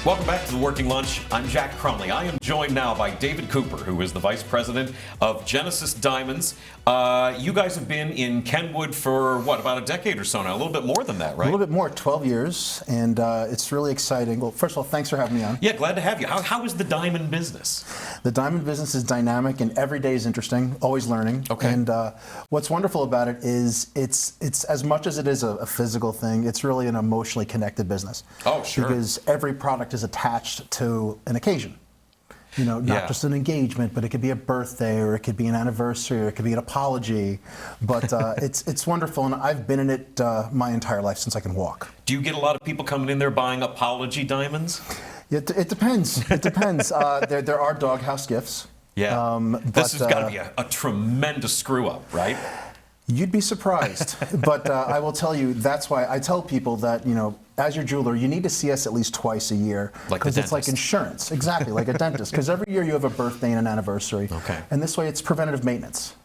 Welcome back to the Working Lunch. I'm Jack Crumley. I am joined now by David Cooper, who is the Vice President of Genesis Diamonds. You guys have been in Kenwood for, what, about a decade or so now? A little bit more than that, right? A little bit more, 12 years, and it's really exciting. Well, first of all, thanks for having me on. Yeah, glad to have you. How is the diamond business? The diamond business is dynamic, and every day is interesting, always learning. Okay. And what's wonderful about it is it's as much as it is a physical thing, it's really an emotionally connected business. Oh, sure. Because every product is attached to an occasion. You know, not just an engagement, but it could be a birthday, or it could be an anniversary, or it could be an apology. But it's wonderful, and I've been in it my entire life since I can walk. Do you get a lot of people coming in there buying apology diamonds? It depends. It depends. There are doghouse gifts. Yeah. This has got to be a tremendous screw-up, right? You'd be surprised. But I will tell you, that's why I tell people that, you know, as your jeweler, you need to see us at least twice a year. Because it's like insurance. Exactly, like a dentist. Because every year you have a birthday and an anniversary. Okay. And this way it's preventative maintenance.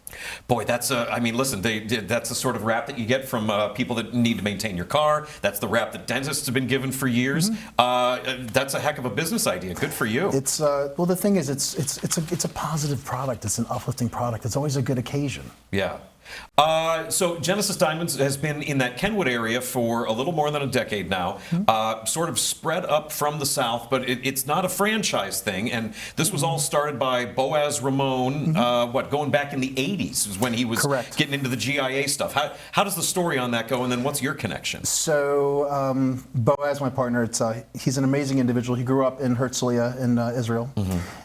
Boy, that's I mean, listen, that's the sort of rap that you get from people that need to maintain your car. That's the rap that dentists have been given for years. Mm-hmm. That's a heck of a business idea. Good for you. It's well, the thing is, it's a positive product. It's an uplifting product. It's always a good occasion. Yeah. So Genesis Diamonds has been in that Kenwood area for a little more than a decade now, sort of spread up from the south, but it's not a franchise thing. And this was all started by Boaz Ramon, going back in the 80s is when he was getting into the GIA stuff. How does the story on that go, and then what's your connection? So Boaz, my partner, he's an amazing individual. He grew up in Herzliya in Israel.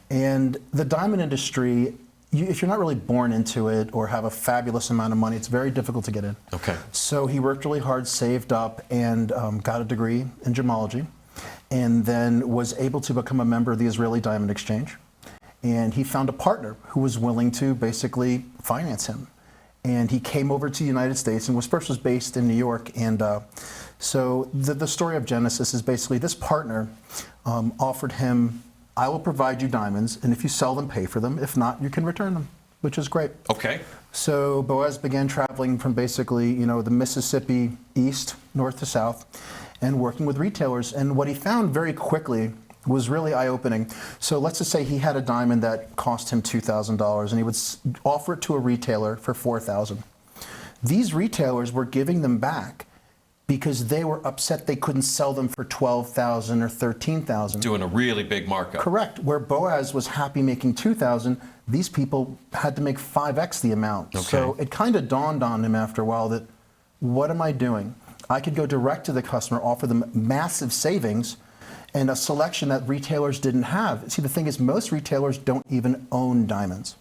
And the diamond industry, if you're not really born into it or have a fabulous amount of money, it's very difficult to get in. Okay. So he worked really hard, saved up, and got a degree in gemology, and then was able to become a member of the Israeli Diamond Exchange. And he found a partner who was willing to basically finance him. And he came over to the United States, and was based in New York. And so the story of Genesis is basically this partner offered him, I will provide you diamonds, and if you sell them, pay for them. If not, you can return them, which is great. Okay. So Boaz began traveling from basically, you know, the Mississippi east, north to south, and working with retailers. And what he found very quickly was really eye-opening. So let's just say he had a diamond that cost him $2,000, and he would offer it to a retailer for $4,000. These retailers were giving them back because they were upset they couldn't sell them for $12,000 or $13,000. Doing a really big markup. Correct. Where Boaz was happy making $2,000, these people had to make 5x the amount. Okay. So it kind of dawned on him after a while that, what am I doing? I could go direct to the customer, offer them massive savings and a selection that retailers didn't have. See, the thing is, most retailers don't even own diamonds.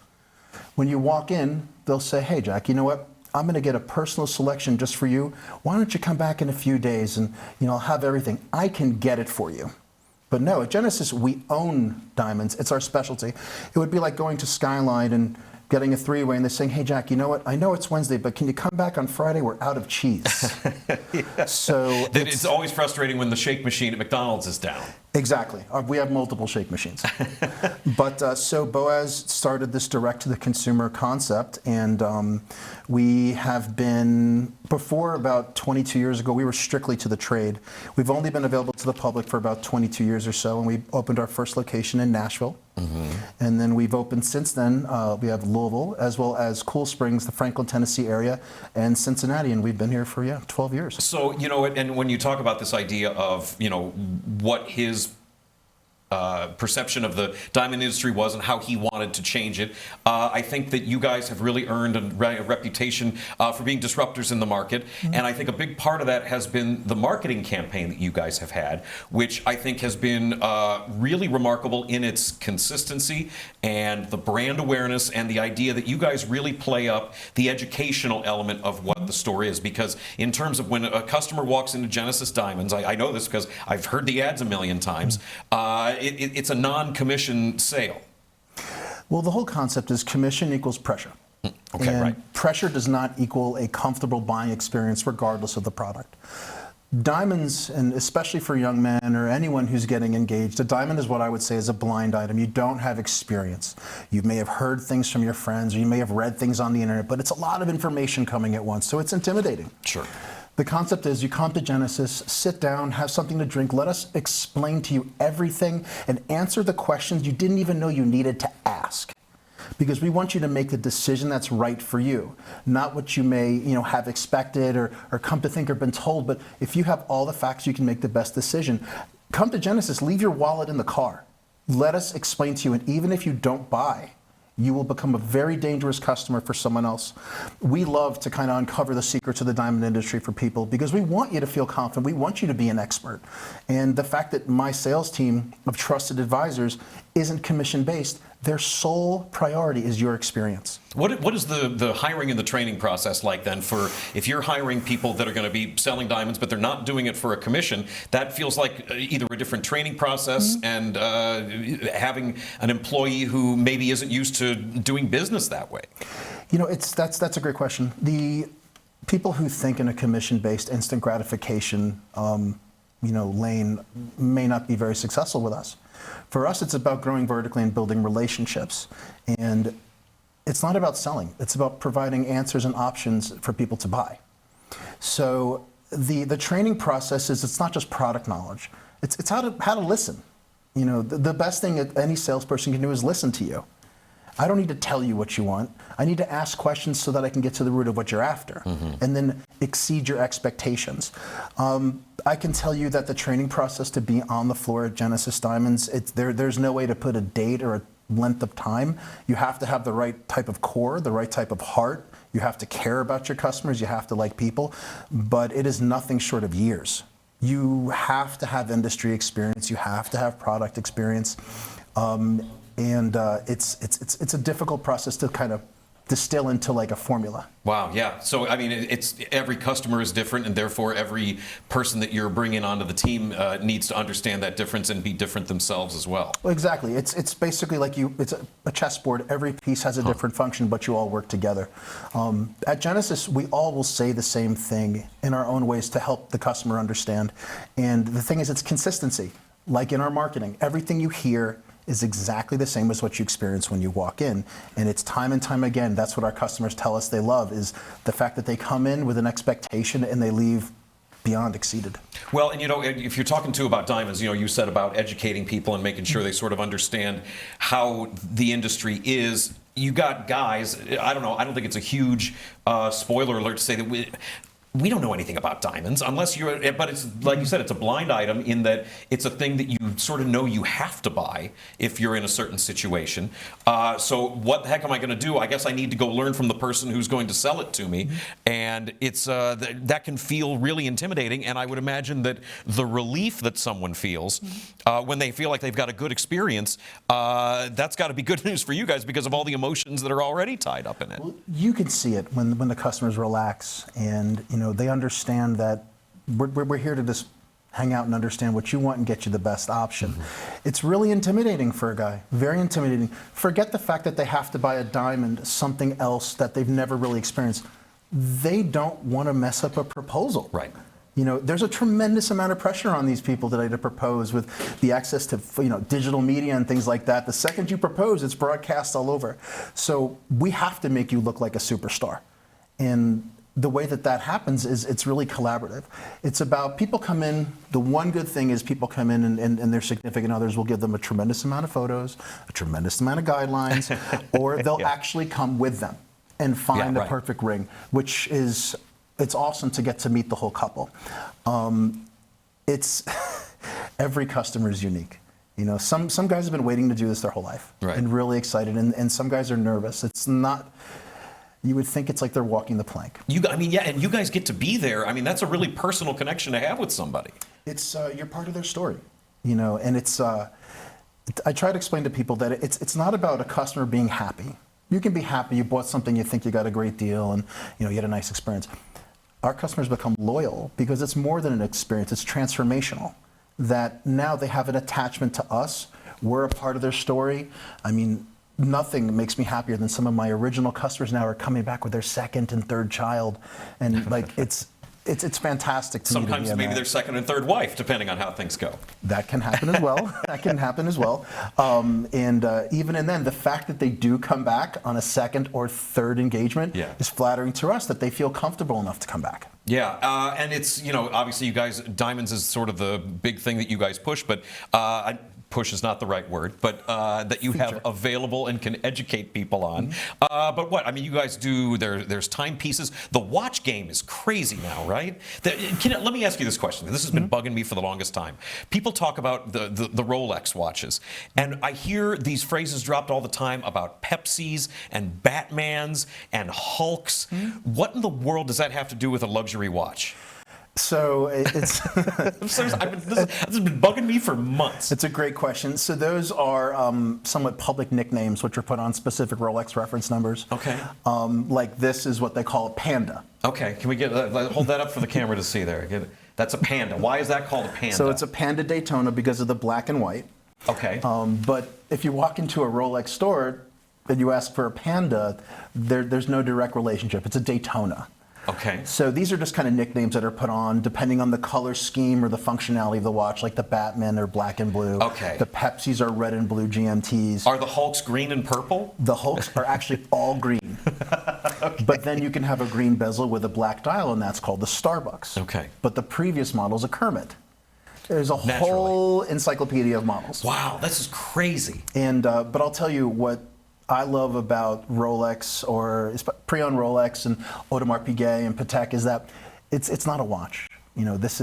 When you walk in, they'll say, hey, Jack, you know what? I'm going to get a personal selection just for you. Why don't you come back in a few days and, you know, I'll have everything. I can get it for you. But no, at Genesis, we own diamonds. It's our specialty. It would be like going to Skyline and getting a three-way and they're saying, hey, Jack, you know what? I know it's Wednesday, but can you come back on Friday? We're out of cheese. Yeah. So it's always frustrating when the shake machine at McDonald's is down. Exactly. We have multiple shake machines. But so Boaz started this direct-to-the-consumer concept, and we have been, before about 22 years ago, we were strictly to the trade. We've only been available to the public for about 22 years or so, and we opened our first location in Nashville. And then we've opened since then. We have Louisville, as well as Cool Springs, the Franklin, Tennessee area, and Cincinnati, and we've been here for, 12 years. So, you know, and when you talk about this idea of, you know, what his perception of the diamond industry was and how he wanted to change it. I think that you guys have really earned a reputation for being disruptors in the market. Mm-hmm. And I think a big part of that has been the marketing campaign that you guys have had, which I think has been really remarkable in its consistency and the brand awareness and the idea that you guys really play up the educational element of what the store is. Because in terms of when a customer walks into Genesis Diamonds, I know this because I've heard the ads a million times, it's a non-commission sale. Well, the whole concept is commission equals pressure. Okay, and right. Pressure does not equal a comfortable buying experience regardless of the product. Diamonds, and especially for young men or anyone who's getting engaged, a diamond is what I would say is a blind item. You don't have experience. You may have heard things from your friends, or you may have read things on the internet, but it's a lot of information coming at once, so it's intimidating. Sure. The concept is you come to Genesis, sit down, have something to drink, let us explain to you everything and answer the questions you didn't even know you needed to ask. Because we want you to make the decision that's right for you, not what you may have expected or come to think or been told, but if you have all the facts, you can make the best decision. Come to Genesis, leave your wallet in the car. Let us explain to you, and even if you don't buy, you will become a very dangerous customer for someone else. We love to kind of uncover the secrets of the diamond industry for people because we want you to feel confident. We want you to be an expert. And the fact that my sales team of trusted advisors isn't commission-based, their sole priority is your experience. What is the hiring and the training process like then for if you're hiring people that are going to be selling diamonds but they're not doing it for a commission? That feels like either a different training process and having an employee who maybe isn't used to doing business that way. That's a great question. The people who think in a commission-based instant gratification lane may not be very successful with us. For us, it's about growing vertically and building relationships. And it's not about selling. It's about providing answers and options for people to buy. So the training process is, it's not just product knowledge. It's how to listen. The best thing that any salesperson can do is listen to you. I don't need to tell you what you want. I need to ask questions so that I can get to the root of what you're after and then exceed your expectations. I can tell you that the training process to be on the floor at Genesis Diamonds, there's no way to put a date or a length of time. You have to have the right type of core, the right type of heart. You have to care about your customers. You have to like people. But it is nothing short of years. You have to have industry experience. You have to have product experience. And it's a difficult process to kind of distill into like a formula. Wow, yeah. So I mean, it's every customer is different, and therefore every person that you're bringing onto the team needs to understand that difference and be different themselves as well. Well, exactly. It's basically like it's a chessboard. Every piece has a different function, but you all work together. At Genesis, we all will say the same thing in our own ways to help the customer understand. And the thing is, it's consistency. Like in our marketing, everything you hear is exactly the same as what you experience when you walk in. And it's time and time again, that's what our customers tell us they love, is the fact that they come in with an expectation and they leave beyond exceeded. Well, and if you're talking too about diamonds, you said about educating people and making sure they sort of understand how the industry is. You got guys, I don't think it's a huge spoiler alert to say that we don't know anything about diamonds unless but it's like you said, it's a blind item in that it's a thing that you sort of know you have to buy if you're in a certain situation. So what the heck am I going to do? I guess I need to go learn from the person who's going to sell it to me. And it's that can feel really intimidating. And I would imagine that the relief that someone feels when they feel like they've got a good experience, that's got to be good news for you guys because of all the emotions that are already tied up in it. Well, you can see it when the customers relax and they understand that we're here to just hang out and understand what you want and get you the best option. It's really intimidating for a guy, very intimidating. Forget the fact that they have to buy a diamond, something else that they've never really experienced. They don't want to mess up a proposal. Right. There's a tremendous amount of pressure on these people today to propose with the access to digital media and things like that. The second you propose, it's broadcast all over. So we have to make you look like a superstar. And the way that happens is it's really collaborative. It's about people come in, the one good thing is people come in and their significant others will give them a tremendous amount of photos, a tremendous amount of guidelines, or they'll actually come with them and find the perfect ring, which is, it's awesome to get to meet the whole couple. It's, every customer is unique. Some guys have been waiting to do this their whole life and really excited, and some guys are nervous. It's not, you would think it's like they're walking the plank. And you guys get to be there. I mean, that's a really personal connection to have with somebody. It's you're part of their story, and it's. I try to explain to people that it's not about a customer being happy. You can be happy. You bought something. You think you got a great deal, and you had a nice experience. Our customers become loyal because it's more than an experience. It's transformational. That now they have an attachment to us. We're a part of their story. I mean, nothing makes me happier than some of my original customers now are coming back with their second and third child, and like it's it's fantastic to me to be Sometimes in maybe that. their second and third wife, depending on how things go. That can happen as well. That can happen as well. And even and then, the fact that they do come back on a second or third engagement is flattering to us that they feel comfortable enough to come back. Yeah, and it's, obviously you guys, diamonds is sort of the big thing that you guys push, but push is not the right word, but that you have available and can educate people on. But what? I mean, you guys do, there's timepieces. The watch game is crazy now, right? Let me ask you this question. This has been bugging me for the longest time. People talk about the Rolex watches, and I hear these phrases dropped all the time about Pepsis and Batmans and Hulks. What in the world does that have to do with a luxury watch? So it's this has been bugging me for months. It's a great question. So those are somewhat public nicknames which are put on specific Rolex reference numbers. Okay. Like this is what they call a Panda. Okay, can we hold that up for the camera to see there? That's a Panda. Why is that called a Panda? So it's a Panda Daytona because of the black and white. Okay. But if you walk into a Rolex store and you ask for a Panda, there's no direct relationship. It's a Daytona. Okay. So these are just kind of nicknames that are put on depending on the color scheme or the functionality of the watch, like the Batman are black and blue. Okay. The Pepsis are red and blue GMTs. Are the Hulks green and purple? The Hulks are actually all green. Okay. But then you can have a green bezel with a black dial, and that's called the Starbucks. Okay. But the previous model is a Kermit. There's a whole encyclopedia of models. Wow, this is crazy. And but I'll tell you what I love about Rolex, or pre-owned Rolex and Audemars Piguet and Patek, is that it's not a watch. It's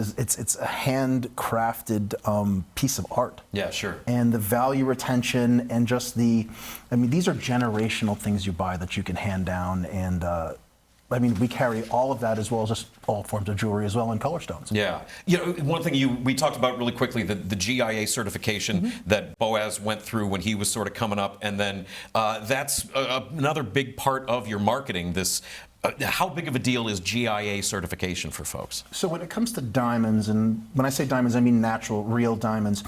a handcrafted piece of art. Yeah, sure. And the value retention and just these are generational things you buy that you can hand down. And we carry all of that as well as just all forms of jewelry as well and color stones. Yeah. One thing we talked about really quickly, the GIA certification that Boaz went through when he was sort of coming up, and then that's another big part of your marketing. This, how big of a deal is GIA certification for folks? So when it comes to diamonds, and when I say diamonds, I mean natural, real diamonds,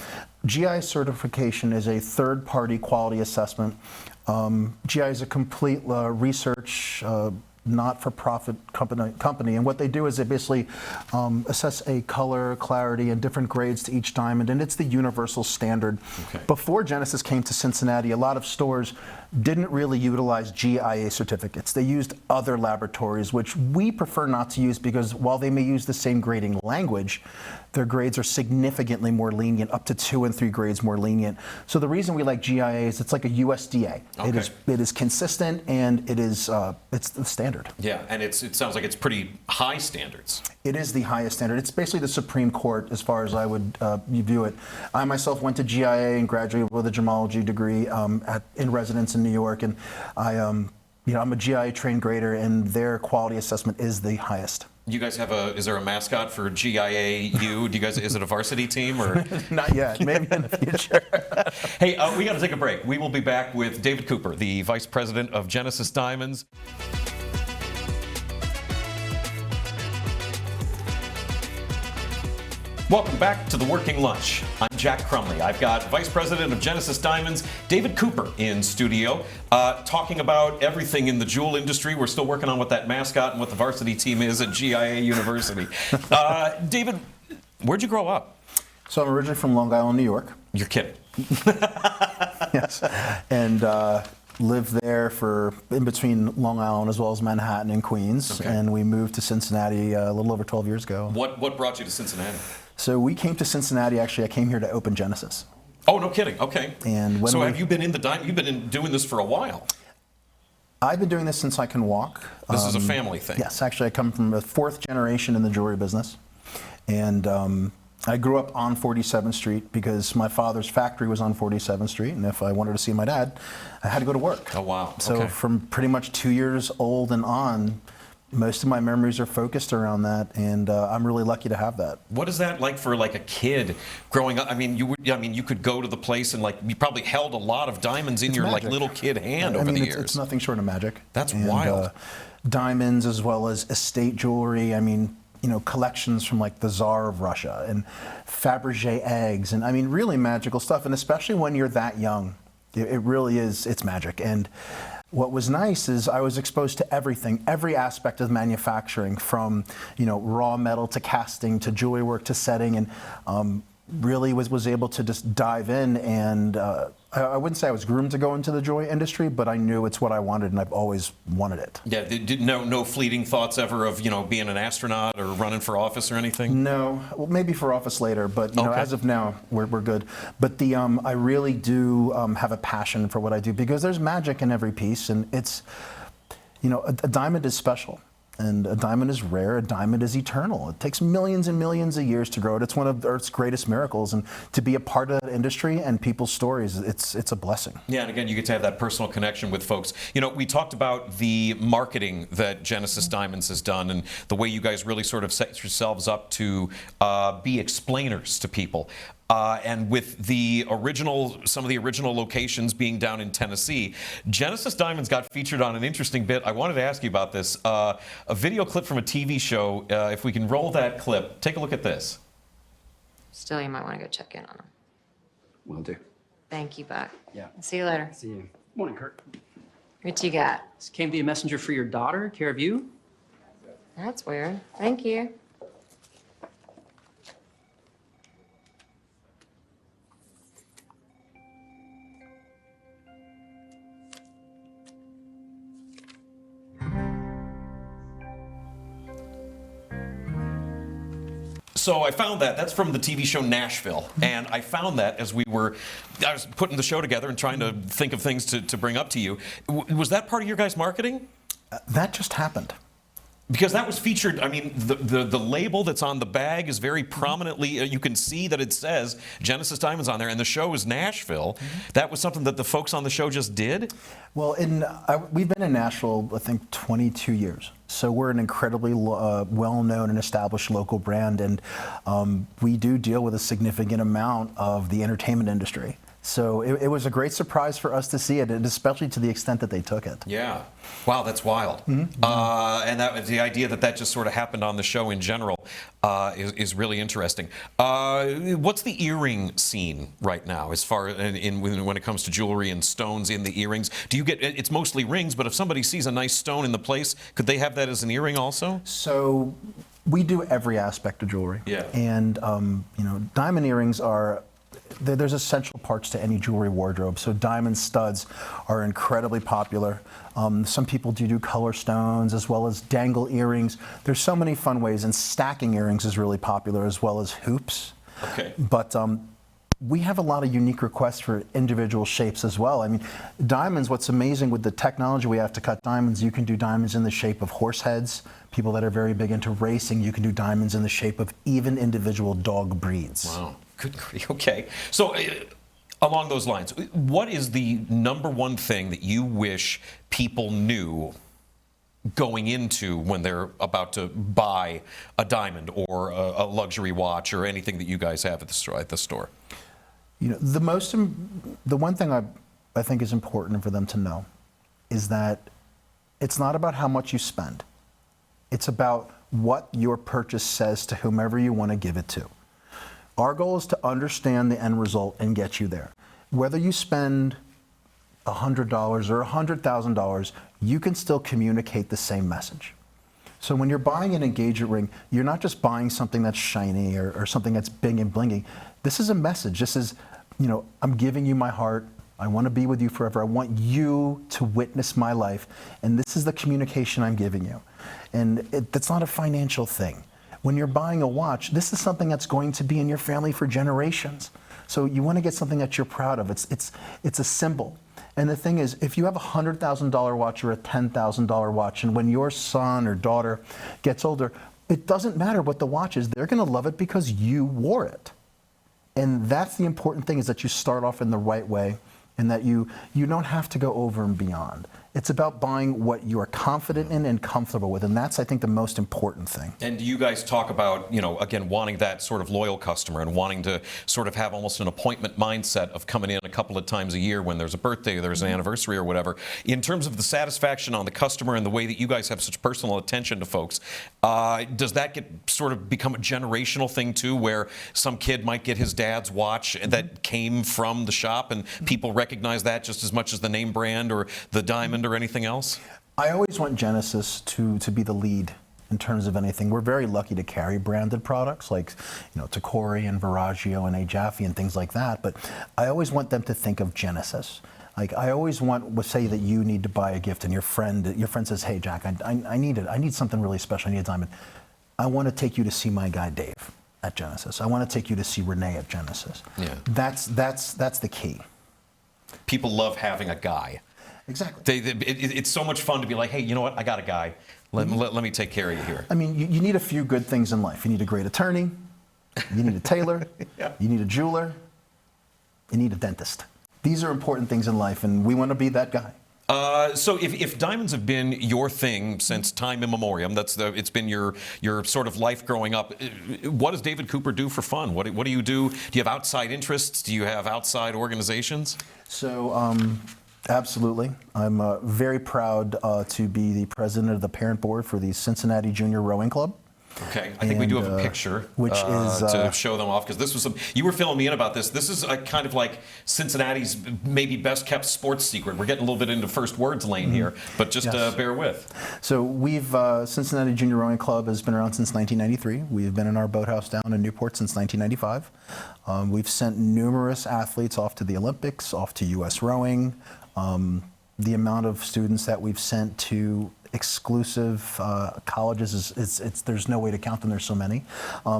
GIA certification is a third-party quality assessment. GIA is a complete research not-for-profit company, and what they do is they basically assess a color, clarity, and different grades to each diamond, and it's the universal standard. Okay. Before Genesis came to Cincinnati, a lot of stores didn't really utilize GIA certificates. They used other laboratories, which we prefer not to use because while they may use the same grading language, their grades are significantly more lenient, up to 2 and 3 grades more lenient. So the reason we like GIA is it's like a USDA. Okay. It is consistent, and it's the standard. Yeah, and it sounds like it's pretty high standards. It is the highest standard. It's basically the Supreme Court as far as I would view it. I myself went to GIA and graduated with a gemology degree in residence in New York, and I'm a GIA trained grader, and their quality assessment is the highest. You guys is there a mascot for GIAU? Is it a varsity team or? Not yet, maybe in the future. Hey, we got to take a break. We will be back with David Cooper, the Vice President of Genesis Diamonds. Welcome back to The Working Lunch. I'm Jack Crumley. I've got Vice President of Genesis Diamonds, David Cooper, in studio, talking about everything in the jewel industry. We're still working on what that mascot and what the varsity team is at GIA University. David, where'd you grow up? So I'm originally from Long Island, New York. You're kidding. Yes. And lived there in between Long Island as well as Manhattan and Queens. Okay. And we moved to Cincinnati a little over 12 years ago. What brought you to Cincinnati? So we came to Cincinnati, actually, I came here to open Genesis. Oh, no kidding. Okay. And so have you been you've been doing this for a while? I've been doing this since I can walk. This is a family thing. Yes, actually, I come from the 4th generation in the jewelry business. And I grew up on 47th Street because my father's factory was on 47th Street, and if I wanted to see my dad, I had to go to work. Oh, wow. So okay. From pretty much 2 years old and on, most of my memories are focused around that, and I'm really lucky to have that. What is that like for a kid growing up? You could go to the place and you probably held a lot of diamonds in your magic. Little kid hand over the years. It's nothing short of magic. That's wild. Diamonds as well as estate jewelry. Collections from the Tsar of Russia and Fabergé eggs, and really magical stuff. And especially when you're that young, it really is. It's magic. And What was nice is I was exposed to everything, every aspect of manufacturing, from raw metal to casting to jewelry work to setting, and really was able to just dive in. And I wouldn't say I was groomed to go into the jewelry industry, but I knew it's what I wanted, and I've always wanted it. Yeah, no fleeting thoughts ever of being an astronaut or running for office or anything? No, well, maybe for office later, but Okay. as of now, we're good. But I really do have a passion for what I do, because there's magic in every piece, and it's, a diamond is special. And a diamond is rare, a diamond is eternal. It takes millions and millions of years to grow it. It's one of Earth's greatest miracles, and to be a part of that industry and people's stories, it's a blessing. Yeah, and again, you get to have that personal connection with folks. We talked about the marketing that Genesis Diamonds has done, and the way you guys really sort of set yourselves up to be explainers to people. And with some of the original locations being down in Tennessee, Genesis Diamonds got featured on an interesting bit. I wanted to ask you about this. A video clip from a TV show. If we can roll that clip, take a look at this. Still, you might want to go check in on him. Will do. Thank you, Buck. Yeah. See you later. See you. Morning, Kurt. What you got? This came via messenger for your daughter. Care of you? That's weird. Thank you. So I found that's from the TV show Nashville, and I found that as I was putting the show together and trying to think of things to bring up to you. Was that part of your guys' marketing? That just happened. Because that was featured, I mean, the label that's on the bag is very prominently, you can see that it says Genesis Diamonds on there, and the show is Nashville. Mm-hmm. That was something that the folks on the show just did? Well, we've been in Nashville, I think, 22 years. So we're an incredibly well-known and established local brand, and we do deal with a significant amount of the entertainment industry. So it was a great surprise for us to see it, and especially to the extent that they took it. Yeah. Wow, that's wild. Mm-hmm. And that was the idea that just sort of happened on the show in general is really interesting. What's the earring scene right now as far when it comes to jewelry and stones in the earrings? Do you get, it's mostly rings, but if somebody sees a nice stone in the place, could they have that as an earring also? So we do every aspect of jewelry. Yeah. And, diamond earrings there's essential parts to any jewelry wardrobe. So diamond studs are incredibly popular. Some people do color stones as well as dangle earrings. There's so many fun ways, and stacking earrings is really popular, as well as hoops. Okay. But we have a lot of unique requests for individual shapes as well. I mean, diamonds, what's amazing with the technology we have to cut diamonds, you can do diamonds in the shape of horse heads. People that are very big into racing, you can do diamonds in the shape of even individual dog breeds. Wow. Good grief. Okay. So along those lines, what is the number one thing that you wish people knew going into when they're about to buy a diamond or a luxury watch or anything that you guys have at the store? The one thing I think is important for them to know is that it's not about how much you spend. It's about what your purchase says to whomever you want to give it to. Our goal is to understand the end result and get you there. Whether you spend $100 or $100,000, you can still communicate the same message. So when you're buying an engagement ring, you're not just buying something that's shiny or something that's big and blingy. This is a message. This is, I'm giving you my heart. I want to be with you forever. I want you to witness my life. And this is the communication I'm giving you. And that's not a financial thing. When you're buying a watch, this is something that's going to be in your family for generations. So you want to get something that you're proud of. It's a symbol. And the thing is, if you have a $100,000 watch or a $10,000 watch, and when your son or daughter gets older, it doesn't matter what the watch is. They're going to love it because you wore it. And that's the important thing, is that you start off in the right way, and that you don't have to go over and beyond. It's about buying what you are confident in and comfortable with, and that's, I think, the most important thing. And you guys talk about, again, wanting that sort of loyal customer and wanting to sort of have almost an appointment mindset of coming in a couple of times a year when there's a birthday or there's an anniversary or whatever. In terms of the satisfaction on the customer and the way that you guys have such personal attention to folks, does that become a generational thing too, where some kid might get his dad's watch that came from the shop and people recognize that just as much as the name brand or the diamond or anything else? I always want Genesis to be the lead in terms of anything. We're very lucky to carry branded products like, Tacori and Viraggio and A. Jaffe and things like that. But I always want them to think of Genesis. Like I always say that you need to buy a gift and your friend says, hey Jack, I need something really special. I need a diamond. I want to take you to see my guy Dave at Genesis. I want to take you to see Renee at Genesis. Yeah. That's the key. People love having a guy. Exactly. It's so much fun to be like, hey, you know what? I got a guy. Let me take care of you here. I mean, you need a few good things in life. You need a great attorney. You need a tailor. Yeah. You need a jeweler. You need a dentist. These are important things in life, and we want to be that guy. So if diamonds have been your thing since time immemorial, it's been your sort of life growing up. What does David Cooper do for fun? What do you do? Do you have outside interests? Do you have outside organizations? So, absolutely. I'm very proud to be the president of the parent board for the Cincinnati Junior Rowing Club. Okay, I think we do have a picture which is to show them off, because this was you were filling me in about this. This is a kind of like Cincinnati's maybe best kept sports secret. We're getting a little bit into first words lane here, but just Yes. bear with. So we've Cincinnati Junior Rowing Club has been around since 1993. We've been in our boathouse down in Newport since 1995. We've sent numerous athletes off to the Olympics, off to U.S. rowing. The amount of students that we've sent to exclusive colleges there's no way to count them. There's so many.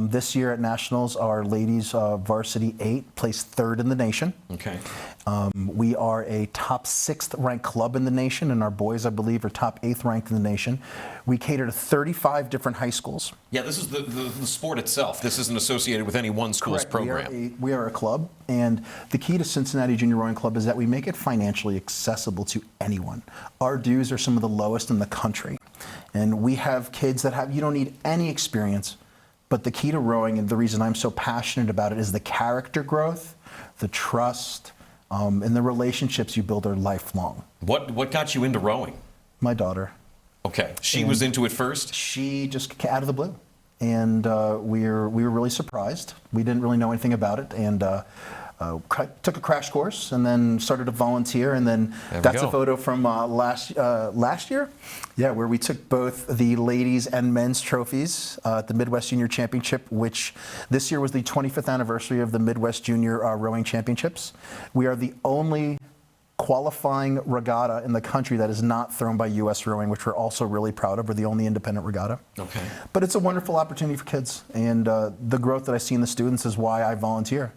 This year at Nationals, our ladies varsity 8 placed 3rd in the nation. Okay. We are a top 6th ranked club in the nation, and our boys, I believe, are top 8th ranked in the nation. We cater to 35 different high schools. Yeah, this is the sport itself. This isn't associated with any one school's Correct. program. We are a club, and the key to Cincinnati Junior Rowing Club is that we make it financially accessible to anyone. Our dues are some of the lowest in the country, and we have kids that you don't need any experience, but the key to rowing, and the reason I'm so passionate about it, is the character growth, the trust, and the relationships you build are lifelong. What got you into rowing? My daughter. Okay, she was into it first? She just out of the blue, and we were really surprised. We didn't really know anything about it, and took a crash course, and then started to volunteer, and then that's a photo from last year, yeah, where we took both the ladies and men's trophies at the Midwest Junior Championship, which this year was the 25th anniversary of the Midwest Junior Rowing Championships. We are the only qualifying regatta in the country that is not thrown by U.S. Rowing, which we're also really proud of. We're the only independent regatta. Okay. But it's a wonderful opportunity for kids, and the growth that I see in the students is why I volunteer.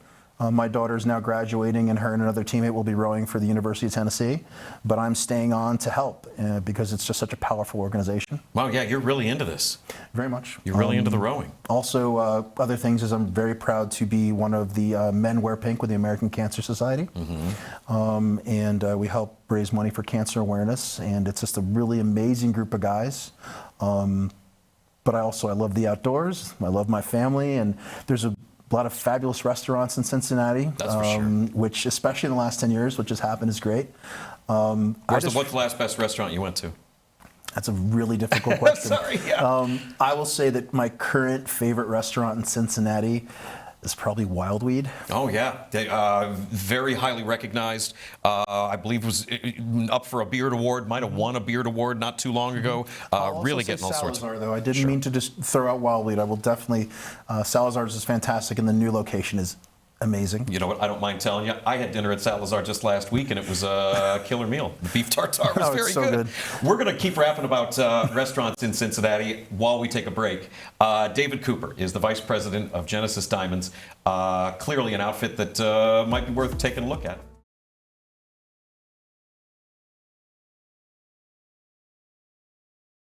My daughter is now graduating, and her and another teammate will be rowing for the University of Tennessee, but I'm staying on to help because it's just such a powerful organization. Wow, yeah, you're really into this. Very much. You're really into the rowing. Also, other things is I'm very proud to be one of the Men Wear Pink with the American Cancer Society. Mm-hmm. And we help raise money for cancer awareness, and it's just a really amazing group of guys. But I love the outdoors. I love my family, and there's a lot of fabulous restaurants in Cincinnati. That's for sure. Which, especially in the last 10 years, which has happened, is great. What's the last best restaurant you went to? That's a really difficult question. Sorry, yeah. I will say that my current favorite restaurant in Cincinnati is probably Wildweed. Oh, yeah. Very highly recognized. I believe was up for a Beard Award, might have won a Beard Award not too long ago. Really getting all sorts of... Salazar, though. I didn't mean to just throw out Wildweed. I will definitely... Salazar's is fantastic, and the new location is amazing. You know what? I don't mind telling you. I had dinner at Salazar just last week, and it was a killer meal. The beef tartare was very so good. We're going to keep rapping about restaurants in Cincinnati while we take a break. David Cooper is the vice president of Genesis Diamonds. Clearly an outfit that might be worth taking a look at.